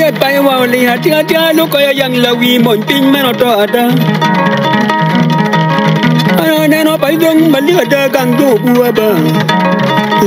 yat bay wa li ha tia tia lu ko yang la wi mon pin me no to ada ano ne no pai dong ma li ada gang do bu ba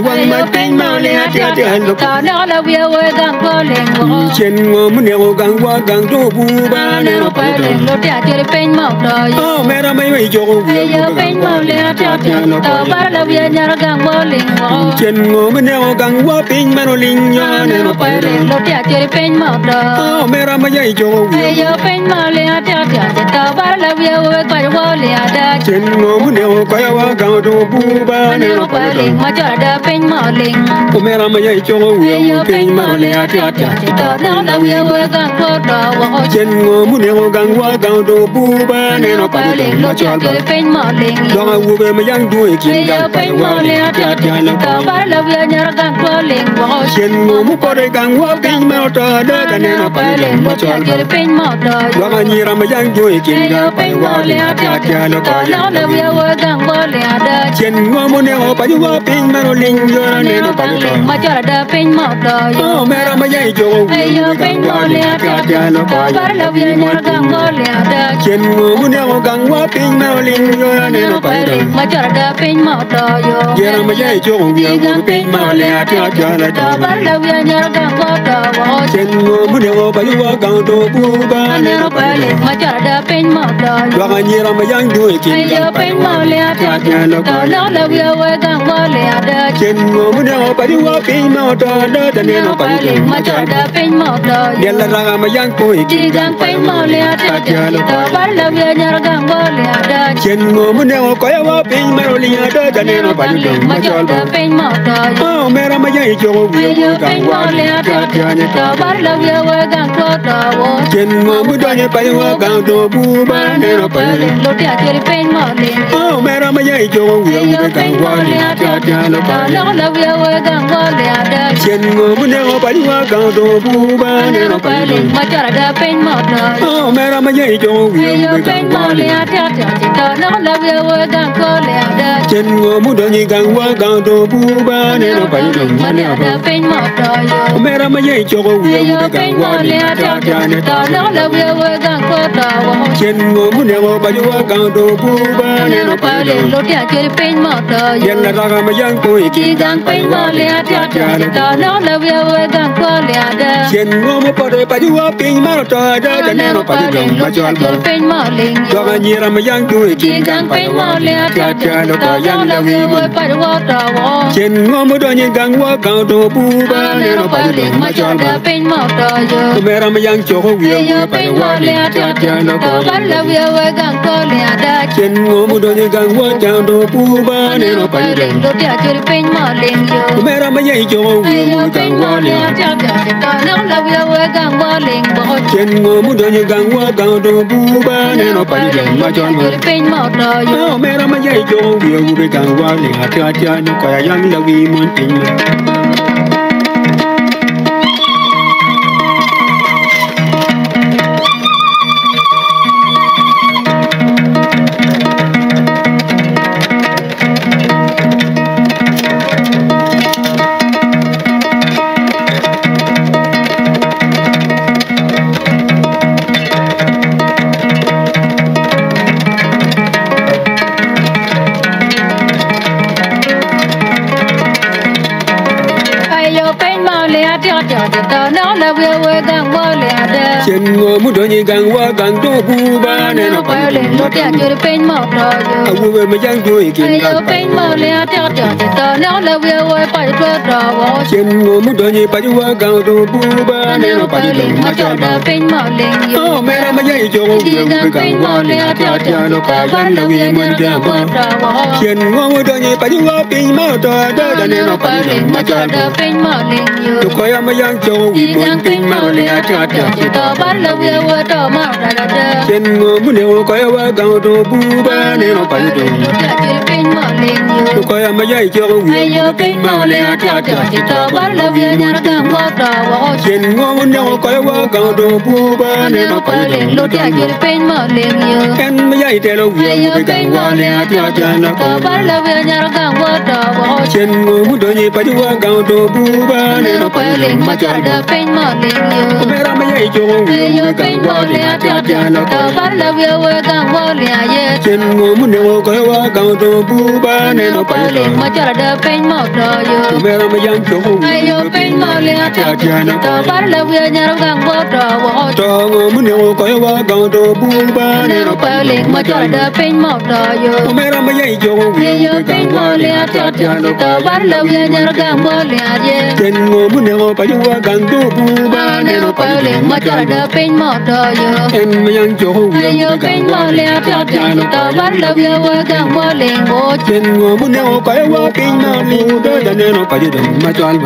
Wang ma pin ma le tia tia lu ta no la wi we gang ko leng wo chen ngo mu ne o gang wa gang do bu ba ne no pai dong lo tia tia pin ma do oh me ra mai mai jo wi yo pin ma le tia tia ta ba la wi nya gang wo leng wo chen ngo mu ne o gang wa pin ma no ling yo ne no pai dong lo tia tia pin ma do oh me ra mai jo wi yo pin ma le tia tia ta ba la wi we ko wo le ada chen ngo mu ne o ko wa gang do bu ba ne no pai dong ma cho da pin ma leng o me ra mai jo wi yo pin ma le tia tia ta no la wi we gang ko do wo chen ngo mu ne o gang wa gang do bu ba ne no pai dong lo tia tia pin ma leng do nga wu be ma yang du e kin gang pai wa le tia tia lo ta ba la wi nya gang ko leng wo chen ngo mu ko de gang wa pin ma to da ga ne no pai dong ma cho tia pin ma do do nga ni ra ma yang du e kin gang pai wa le tia tia lo ko ta no la wi we gang ko le ada chen ngo mu ne o pa wa pin ma no ling yo ne no pai dong ma cho da pin ma do oh me ra ma yang jo wi yo pin ma le tia tia lo ko ta ba la wi nya gang ko le ada chen ngo mu ne o gang wa pin ma no ling yo ne no pai dong ma cho da pin ma do yo ye ra ma yang jo wi pin ma le tia tia lo ta ba la wi nya gang ko do wo chen ngo mu ne o pa wa gang do bu ba ne no pai dong ma cho da pin ma do do nga ni ra ma yang du e kin yo gang pai pin wa ma le le tia tia lo ko ta no la wi we gang ko le ada chen ngo mu ne o pa wa pin ma to da da ne no pai dong ma cho da pin ma do ye la ra ma yang ko e kin gang pai wa le tia tia lo ko ta ba la wi nya gang ko le ada chen ngo mu ne o ko wa pin ma no ling da da ne no pai dong ma ma cho cho da pin ma do oh me ra ma yang jo wi yo gang pin wa ma le le tia tia ne ta ba la wi we gang ko do wo chen ngo mu do ne pa wa gang do bu ba ne no pai dong lo tia tia pin ma le oh me ra ma yang jo wi gang wa le tia tia lo ko ta no la wi we gang ko le ada chen ngo mu ne o pa wa gang do bu ba ne no pai dong ma cho da pin ma do oh me ra ma yang jo wi yo pin gang ma wa le le tia tia ta no la wi we gang ko le ada chen ngo mu do ni gang wa gang do bu ba ne no pai dong ma ne da ba pin ma do yo me ra ma yang jo wi yo gang pin wa ma le le tia tia tia ne ta no la wi we gang ko do wo chen ngo mu ne o pa wa gang do bu ba ne no pai dong lo tia tia pin ma do ye la ra ma yang ko e ki kin gang gang pai pin wa ma le le tia tia tia ta no la wi we gang ko le ada chen ngo mu pa de pa wa pin ma to da da ne no pai dong ma cho tia pin ma le do ga ni ra ma yang ko e ki kin gang gang pai pin wa ma le le tia tia lo ko ta yang no la la wi wi mo we pa wo do wo chen ngo mu do ni gang wa gang do bu ba ne no pai dong ma cho da pin ma do yo me ra ma yang jo wi yo pa pin wa ma le le tia tia lo ko ta ba la wi we gang ko le ada chen ngo mu do ni gang wa gang do bu ba ne no pai dong lo tia tia pin ma le yo me ra ma yang jo wi yo gang pin wa ma le le ta no la wi we gang wa le bo chen ngo mu do ni gang wa gang do bu ba ne no pai dong ma cho pin ma do yo oh me ra ma yang jo wi gang wa le tia tia no ko yang la wi mo tin ta no la wi we gang wa le ada chen ngo mu do ni gang wa gang do bu ba ne no pai le dong lo tia tia pin ma do yo a wu me yang do e kin yo gang pai pin ma le ta no la wi we pa do do wo chen ngo mu do ni pa wa gang do bu ba ne no pai dong ma cho da pin ma le yo oh me ra ma yang jo wi gang wa le tia tia no ko yang la wi mo tin chen ngo mu do ni pa wa pin ma to da da ne no pai dong ma cho da pin ma le yo to ko ya ma yang jo wi mo tin ma le tia tia to ba la wi we to ma da da chen ngo mu ne ko ya wa gang do bu ba ne no pai dong pin ma le yo to ko ya ma yang jo wi mo tin ma le le tia tia chỉ tao bắt lâu về nhà nó càng quá trò Chen ngô muốn nhau coi qua cầu đồ bu ba nên nó phải liền lối tia chỉ bên mở liền nhiều em mới dạy theo lâu về với càng qua le tia tia nó tao bắt lâu về nhà nó càng quá trò Chen ngô muốn đôi nhịp phải qua cầu đồ bu ba nên nó phải liền mà cho đỡ bên mở liền nhiều Mẹ ra mới dạy cho về với càng qua le tia tia nó tao bắt lâu về càng quá liền ye Chen ngô muốn nhau coi qua cầu đồ bu ba nên nó phải liền mà cho đỡ bên mở trò yo Mẹ ra mới dạy cho về bên mở liền tia tia tao bắt lâu về nhà nó càng quá trò Cho ngô muốn nhau coi qua cầu đồ bu ba nên nó phải liền mà cho đỡ bên mở trò yo Mẹ ra mới dạy cho về với càng qua le tia tia nó tao bắt lâu về nhà nó càng quá liền ye Chen ngô muốn nhau phải qua cầu đồ bu ba nên nó phải liền mà cho đỡ bên mở trò yo Em mới dạy cho về với bên càng mở qua liền tia tia tao bắt lâu về càng quá liền Chen ngô muốn nhau coi qua kinh mà mu đó nên nó phải đừng mà cho anh